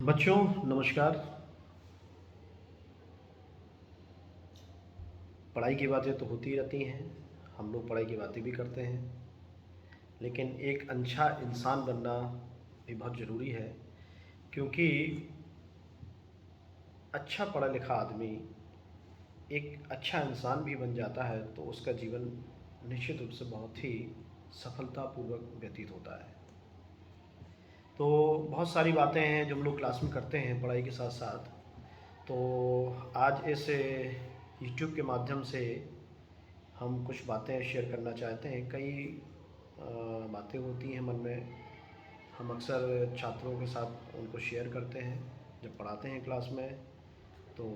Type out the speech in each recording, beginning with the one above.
बच्चों नमस्कार। पढ़ाई की बातें तो होती रहती हैं, हम लोग पढ़ाई की बातें भी करते हैं, लेकिन एक अच्छा इंसान बनना भी बहुत ज़रूरी है। क्योंकि अच्छा पढ़ा लिखा आदमी एक अच्छा इंसान भी बन जाता है तो उसका जीवन निश्चित रूप से बहुत ही सफलतापूर्वक व्यतीत होता है। तो बहुत सारी बातें हैं जो हम लोग क्लास में करते हैं पढ़ाई के साथ साथ। तो आज इस यूट्यूब के माध्यम से हम कुछ बातें शेयर करना चाहते हैं। कई बातें होती हैं मन में, हम अक्सर छात्रों के साथ उनको शेयर करते हैं जब पढ़ाते हैं क्लास में। तो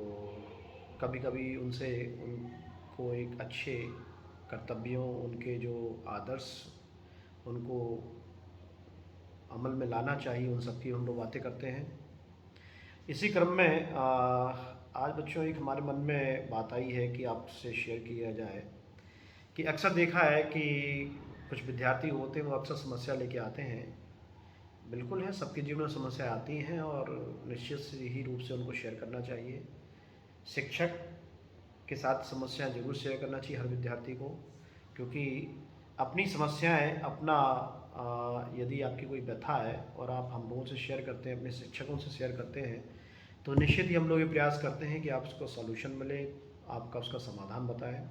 कभी कभी उनसे उनको एक अच्छे कर्तव्यों, उनके जो आदर्श, उनको अमल में लाना चाहिए, उन सब की हम लोग बातें करते हैं। इसी क्रम में आज बच्चों एक हमारे मन में बात आई है कि आपसे शेयर किया जाए कि अक्सर देखा है कि कुछ विद्यार्थी होते हैं वो अक्सर समस्या लेके आते हैं। बिल्कुल है, सबके जीवन में समस्या आती हैं और निश्चित से ही रूप से उनको शेयर करना चाहिए। शिक्षक के साथ समस्या ज़रूर शेयर करना चाहिए हर विद्यार्थी को, क्योंकि अपनी समस्याएं अपना यदि आपकी कोई व्यथा है और आप हम लोगों से शेयर करते हैं, अपने शिक्षकों से शेयर करते हैं, तो निश्चित ही हम लोग ये प्रयास करते हैं कि आप उसको सॉल्यूशन मिले, आपका उसका समाधान बताएं।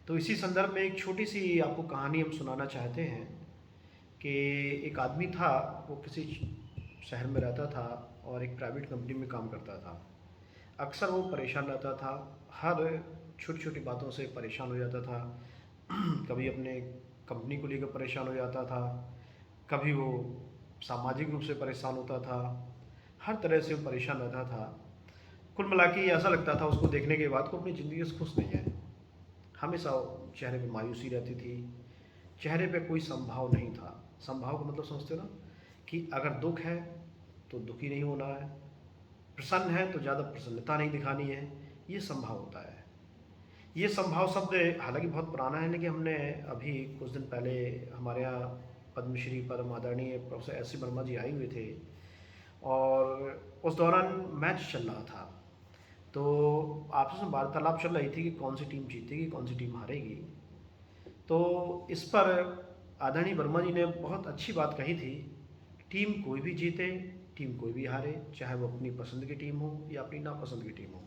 तो इसी संदर्भ में एक छोटी सी आपको कहानी हम सुनाना चाहते हैं कि एक आदमी था, वो किसी शहर में रहता था और एक प्राइवेट कंपनी में काम करता था। अक्सर वो परेशान रहता था, हर छोटी छोटी बातों से परेशान हो जाता था। कभी अपने कंपनी को लेकर परेशान हो जाता था, कभी वो सामाजिक रूप से परेशान होता था, हर तरह से वो परेशान रहता था। कुल मिला के ऐसा लगता था उसको देखने के बाद को अपनी ज़िंदगी से खुश नहीं है। हमेशा चेहरे पे मायूसी रहती थी, चेहरे पे कोई संभाव नहीं था। संभाव का मतलब समझते हो ना, कि अगर दुख है तो दुखी नहीं होना है, प्रसन्न है तो ज़्यादा प्रसन्नता नहीं दिखानी है, ये संभाव होता है। ये संभाव शब्द हालांकि बहुत पुराना है, लेकिन हमने अभी कुछ दिन पहले हमारे यहाँ पद्मश्री परम आदरणीय प्रोफेसर एस सी वर्मा जी आए हुए थे और उस दौरान मैच चल रहा था। तो आपस में वार्तालाप चल रही थी कि कौन सी टीम जीतेगी, कौन सी टीम हारेगी। तो इस पर आदरणीय वर्मा जी ने बहुत अच्छी बात कही थी, टीम कोई भी जीते, टीम कोई भी हारे, चाहे वो अपनी पसंद की टीम हो या अपनी नापसंद की टीम हो,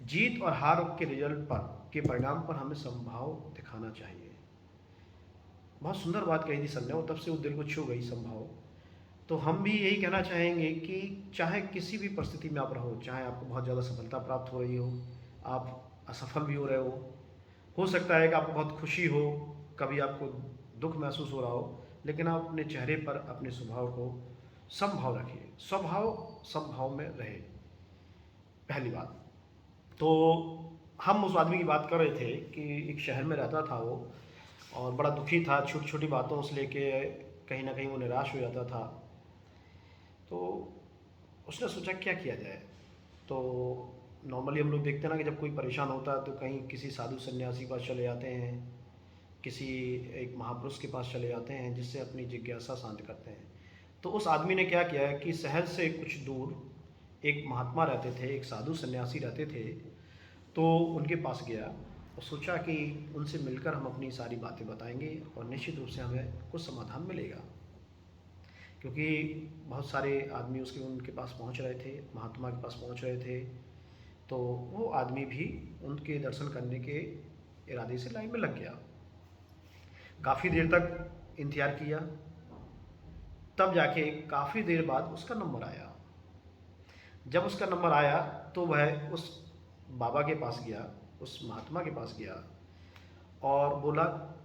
जीत और हार के रिजल्ट पर, के परिणाम पर हमें संभाव दिखाना चाहिए। बहुत सुंदर बात कही थी सर ने, और तब से वो दिल को छू गई संभाव। तो हम भी यही कहना चाहेंगे कि चाहे किसी भी परिस्थिति में आप रहो, चाहे आपको बहुत ज़्यादा सफलता प्राप्त हो रही हो, आप असफल भी हो रहे हो सकता है कि आपको बहुत खुशी हो, कभी आपको दुख महसूस हो रहा हो, लेकिन आप अपने चेहरे पर अपने स्वभाव को समभाव रखिए, स्वभाव समभाव में रहे। पहली बात तो हम उस आदमी की बात कर रहे थे कि एक शहर में रहता था वो, और बड़ा दुखी था, छोटी छोटी बातों से लेके कहीं ना कहीं वो निराश हो जाता था। तो उसने सोचा क्या किया जाए। तो नॉर्मली हम लोग देखते हैं ना कि जब कोई परेशान होता है तो कहीं किसी साधु सन्यासी के पास चले जाते हैं, किसी एक महापुरुष के पास चले जाते हैं जिससे अपनी जिज्ञासा शांत करते हैं। तो उस आदमी ने क्या किया है कि शहर से कुछ दूर एक महात्मा रहते थे, एक साधु सन्यासी रहते थे। तो उनके पास गया और सोचा कि उनसे मिलकर हम अपनी सारी बातें बताएंगे और निश्चित रूप से हमें कुछ समाधान मिलेगा। क्योंकि बहुत सारे आदमी उसके उनके पास पहुंच रहे थे, महात्मा के पास पहुंच रहे थे। तो वो आदमी भी उनके दर्शन करने के इरादे से लाइन में लग गया। काफ़ी देर तक इंतज़ार किया, तब जाके काफ़ी देर बाद उसका नंबर आया। जब उसका नंबर आया तो वह उस बाबा के पास गया, उस महात्मा के पास गया और बोला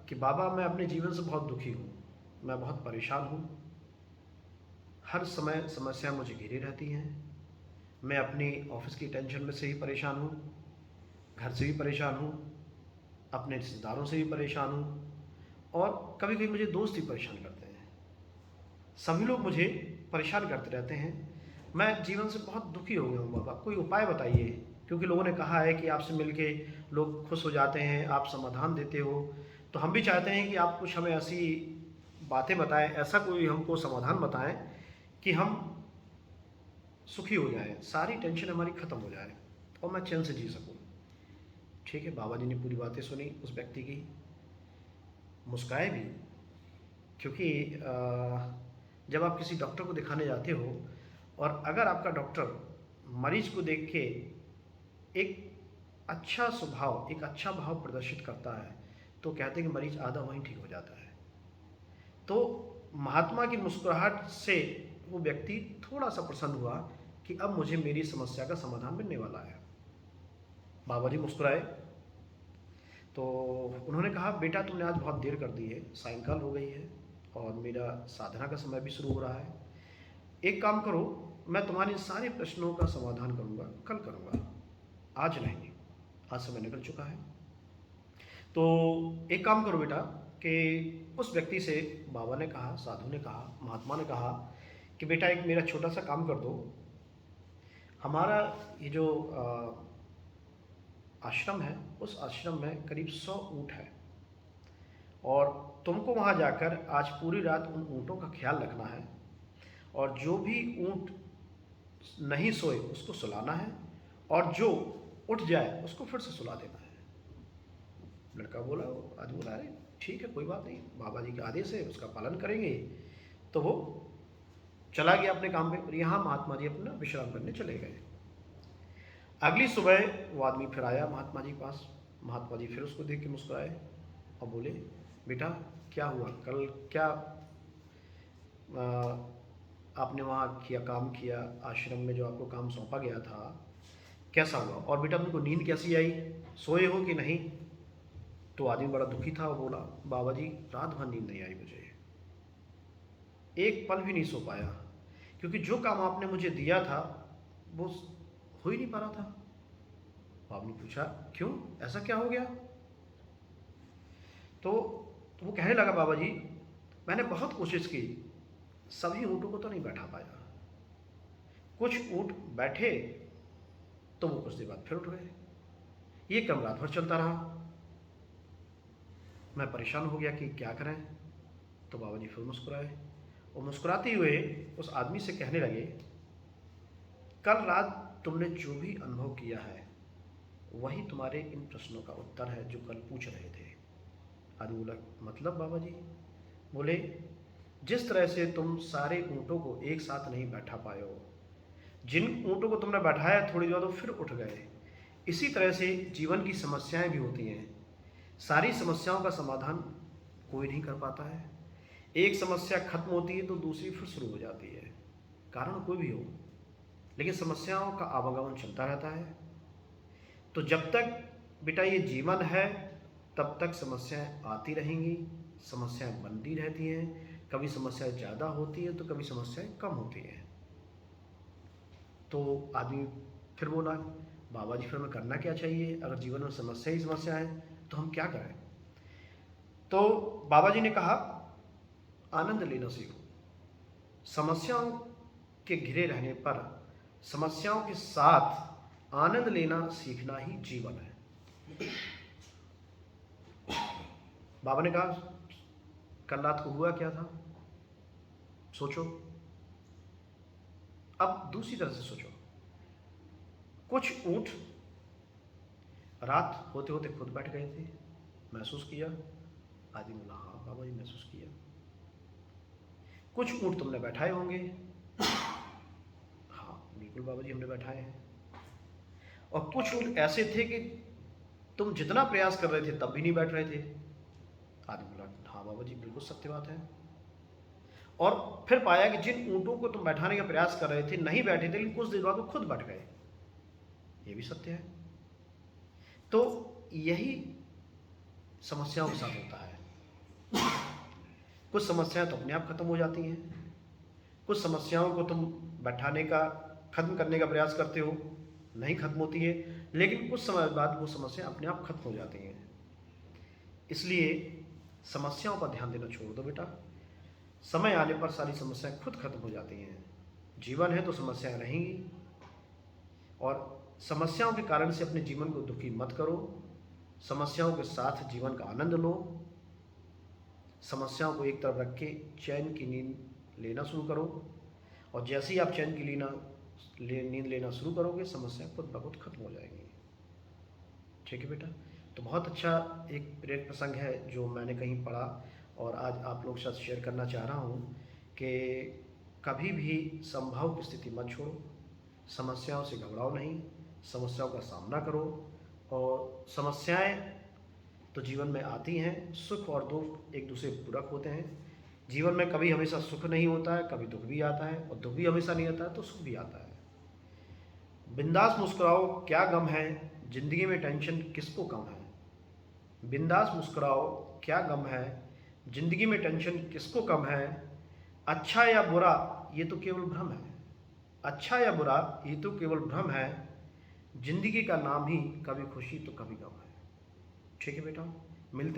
कि बाबा, मैं अपने जीवन से बहुत दुखी हूँ, मैं बहुत परेशान हूँ, हर समय समस्या मुझे घेरी रहती हैं, मैं अपनी ऑफिस की टेंशन में से ही परेशान हूँ, घर से भी परेशान हूँ, अपने रिश्तेदारों से भी परेशान हूँ, और कभी कभी मुझे दोस्त ही परेशान करते हैं, सभी लोग मुझे परेशान करते रहते हैं, मैं जीवन से बहुत दुखी हो गया हूँ बाबा, कोई उपाय बताइए। क्योंकि लोगों ने कहा है कि आपसे मिलके लोग खुश हो जाते हैं, आप समाधान देते हो। तो हम भी चाहते हैं कि आप कुछ हमें ऐसी बातें बताएं, ऐसा कोई हमको समाधान बताएं कि हम सुखी हो जाए, सारी टेंशन हमारी ख़त्म हो जाए और मैं चैन से जी सकूं। ठीक है, बाबा जी ने पूरी बातें सुनी उस व्यक्ति की, मुस्काए भी, क्योंकि जब आप किसी डॉक्टर को दिखाने जाते हो और अगर आपका डॉक्टर मरीज को देख के एक अच्छा स्वभाव, एक अच्छा भाव प्रदर्शित करता है, तो कहते हैं कि मरीज आधा वहीं ठीक हो जाता है। तो महात्मा की मुस्कुराहट से वो व्यक्ति थोड़ा सा प्रसन्न हुआ कि अब मुझे मेरी समस्या का समाधान मिलने वाला है। बाबा जी मुस्कुराए तो उन्होंने कहा, बेटा तुमने आज बहुत देर कर दी है, सायंकाल हो गई है और मेरा साधना का समय भी शुरू हो रहा है। एक काम करो, मैं तुम्हारे सारे प्रश्नों का समाधान करूंगा, कल करूंगा, आज नहीं, आज समय निकल चुका है। तो एक काम करो बेटा कि उस व्यक्ति से बाबा ने कहा, साधु ने कहा, महात्मा ने कहा कि बेटा एक मेरा छोटा सा काम कर दो। हमारा ये जो आश्रम है, उस आश्रम में करीब 100 ऊँट है और तुमको वहाँ जाकर आज पूरी रात उन ऊँटों का ख्याल रखना है और जो भी ऊँट नहीं सोए उसको सुलाना है और जो उठ जाए उसको फिर से सुला देना है। लड़का बोला, आज बोला, अरे ठीक है, कोई बात नहीं, बाबा जी के आदेश है, उसका पालन करेंगे। तो वो चला गया अपने काम पे और यहाँ महात्मा जी अपना विश्राम करने चले गए। अगली सुबह वो आदमी फिर आया महात्मा जी के पास। महात्मा जी फिर उसको देख के मुस्कुराए और बोले, बेटा क्या हुआ, कल क्या आपने वहाँ किया, काम किया, आश्रम में जो आपको काम सौंपा गया था, कैसा हुआ, और बेटा तुमको नींद कैसी आई, सोए हो कि नहीं? तो आदमी बड़ा दुखी था, वो बोला, बाबा जी रात भर नींद नहीं आई मुझे, एक पल भी नहीं सो पाया, क्योंकि जो काम आपने मुझे दिया था वो हो ही नहीं पा रहा था। आपने पूछा, क्यों, ऐसा क्या हो गया? तो वो कहने लगा, बाबा जी मैंने बहुत कोशिश की, सभी ऊँटों को तो नहीं बैठा पाया, कुछ ऊँट बैठे तो वो कुछ देर बाद फिर उठ गए, ये काम रात भर चलता रहा, मैं परेशान हो गया कि क्या करें। तो बाबा जी फिर मुस्कुराए और मुस्कुराते हुए उस आदमी से कहने लगे, कल रात तुमने जो भी अनुभव किया है वही तुम्हारे इन प्रश्नों का उत्तर है जो कल पूछ रहे थे। आदमी बोला, मतलब बाबा जी? बोले, जिस तरह से तुम सारे ऊँटों को एक साथ नहीं बैठा पाए हो, जिन ऊँटों को तुमने बैठाया थोड़ी देर तो फिर उठ गए, इसी तरह से जीवन की समस्याएं भी होती हैं। सारी समस्याओं का समाधान कोई नहीं कर पाता है, एक समस्या खत्म होती है तो दूसरी फिर शुरू हो जाती है, कारण कोई भी हो, लेकिन समस्याओं का आवागमन चलता रहता है। तो जब तक बेटा ये जीवन है तब तक समस्याएं आती रहेंगी, समस्याएं बनती रहती हैं, कभी समस्याएं ज़्यादा होती हैं तो कभी समस्याएं कम होती हैं। तो आदमी फिर बोला, बाबा जी फिर हमें करना क्या चाहिए, अगर जीवन में समस्या ही समस्या है तो हम क्या करें? तो बाबा जी ने कहा, आनंद लेना सीखो, समस्याओं के घिरे रहने पर समस्याओं के साथ आनंद लेना सीखना ही जीवन है। बाबा ने कहा, कल रात को हुआ क्या था, सोचो। अब दूसरी तरह से सोचो, कुछ ऊँट रात होते होते खुद बैठ गए थे, महसूस किया? आदमी बोला, हाँ बाबा जी महसूस किया। कुछ ऊँट तुमने बैठाए होंगे? हाँ बिल्कुल बाबा जी हमने बैठाए हैं। और कुछ ऊँट ऐसे थे कि तुम जितना प्रयास कर रहे थे तब भी नहीं बैठ रहे थे? आदमी बोला, हाँ बाबा जी बिल्कुल सत्य बात है। और फिर पाया कि जिन ऊँटों को तुम बैठाने का प्रयास कर रहे थे नहीं बैठे थे, लेकिन कुछ देर बाद वो खुद बैठ गए, ये भी सत्य है। तो यही समस्याओं के साथ होता है, कुछ समस्याएं तो अपने आप खत्म हो जाती हैं, कुछ समस्याओं को तुम बैठाने का, खत्म करने का प्रयास करते हो, नहीं खत्म होती है, लेकिन कुछ समय बाद वो समस्या अपने आप खत्म हो जाती हैं। इसलिए समस्याओं पर ध्यान देना छोड़ दो बेटा, समय आने पर सारी समस्याएं खुद खत्म हो जाती हैं। जीवन है तो समस्याएं रहेंगी, और समस्याओं के कारण से अपने जीवन को दुखी मत करो, समस्याओं के साथ जीवन का आनंद लो, समस्याओं को एक तरफ रख के चैन की नींद लेना शुरू करो, और जैसे ही आप चैन की नींद लेना शुरू करोगे, समस्या खुद ब खुद खत्म हो जाएगी। ठीक है बेटा। तो बहुत अच्छा एक प्रेरक प्रसंग है जो मैंने कहीं पढ़ा और आज आप लोग के साथ शेयर करना चाह रहा हूँ कि कभी भी संभव की स्थिति मत छोड़ो, समस्याओं से घबराओ नहीं, समस्याओं का सामना करो। और समस्याएं तो जीवन में आती हैं, सुख और दुख एक दूसरे के पूरक होते हैं। जीवन में कभी हमेशा सुख नहीं होता है, कभी दुख भी आता है, और दुख भी हमेशा नहीं आता है तो सुख भी आता है। बिंदास मुस्कुराओ, क्या गम है, जिंदगी में टेंशन किसको कम है। बिंदास मुस्कुराओ, क्या गम है, जिंदगी में टेंशन किसको कम है। अच्छा या बुरा ये तो केवल भ्रम है, अच्छा या बुरा ये तो केवल भ्रम है, जिंदगी का नाम ही कभी खुशी तो कभी गम है। ठीक है बेटा, मिलते